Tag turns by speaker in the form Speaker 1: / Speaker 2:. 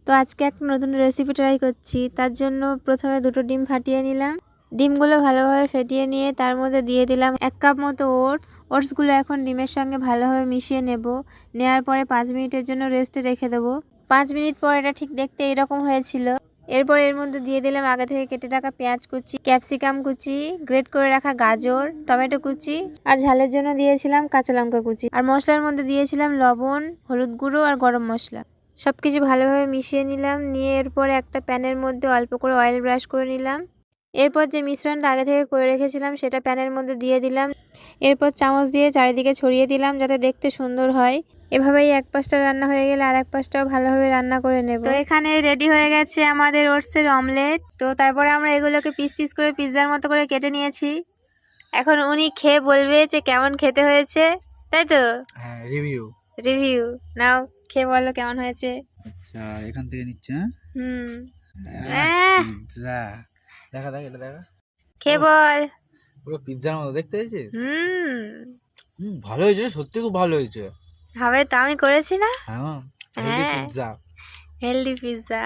Speaker 1: তো আজকে একটা নতুন রেসিপি ট্রাই করছি। তার জন্য প্রথমে দুটো ডিম ফাটিয়ে নিলাম। ডিমগুলো ভালোভাবে ফেটিয়ে নিয়ে তার মধ্যে দিয়ে দিলাম 1 কাপ মতো ওটসগুলো এখন ডিমের সঙ্গে ভালোভাবে মিশিয়ে নেব। নেওয়ার পরে 5 মিনিটের জন্য রেস্টে রেখে দেবো। 5 মিনিট পর এটা ঠিক দেখতে এরকম হয়েছিল। এরপর এর মধ্যে দিয়ে দিলাম আগে থেকে কেটে রাখা পেঁয়াজ কুচি, ক্যাপসিকাম কুচি, গ্রেট করে রাখা গাজর, টমেটো কুচি, আর ঝালের জন্য দিয়েছিলাম কাঁচা লঙ্কা কুচি। আর মশলার মধ্যে দিয়েছিলাম লবণ, হলুদ গুঁড়ো আর গরম মশলা। সবকিছু ভালোভাবে মিশিয়ে নিলাম। নিয়ে এরপর একটা প্যানের মধ্যে অল্প করে অয়েল ব্রাশ করে নিলাম। এরপর যে মিশ্রণটা আগে থেকে করে রেখেছিলাম সেটা প্যানের মধ্যে দিয়ে দিলাম। এরপর চামচ দিয়ে চারিদিকে ছড়িয়ে দিলাম যাতে দেখতে সুন্দর হয়। এভাবেই এক পাশটা রান্না হয়ে গেলে আর এক পাশটাও ভালোভাবে রান্না করে নেব। তো এখানে রেডি হয়ে গেছে আমাদের ওটসের অমলেট। তো তারপরে আমরা এগুলোকে পিস পিস করে পিৎজার মতো করে কেটে নিয়েছি। এখন উনি খেয়ে বলবে যে কেমন খেতে হয়েছে, তাই তো?
Speaker 2: হ্যাঁ, রিভিউ।
Speaker 1: রিভিউ নাও, খেয়ে বলো কেমন হয়েছে।
Speaker 2: আচ্ছা, এখান থেকে নিচ্ছে।
Speaker 1: হুম,
Speaker 2: পিৎজা দেখা দেখ, এটা দেখা।
Speaker 1: খেয়ে বল।
Speaker 2: পুরো পিৎজার মতো দেখতে হয়েছিস? ভালো
Speaker 1: হুম,
Speaker 2: হয়েছে, সত্যি খুব ভালো হয়েছে।
Speaker 1: হবে তো, আমি করেছি না।
Speaker 2: হ্যাঁ, হেলদি
Speaker 1: হ্যাঁ,
Speaker 2: পিৎজা।
Speaker 1: Healthy pizza.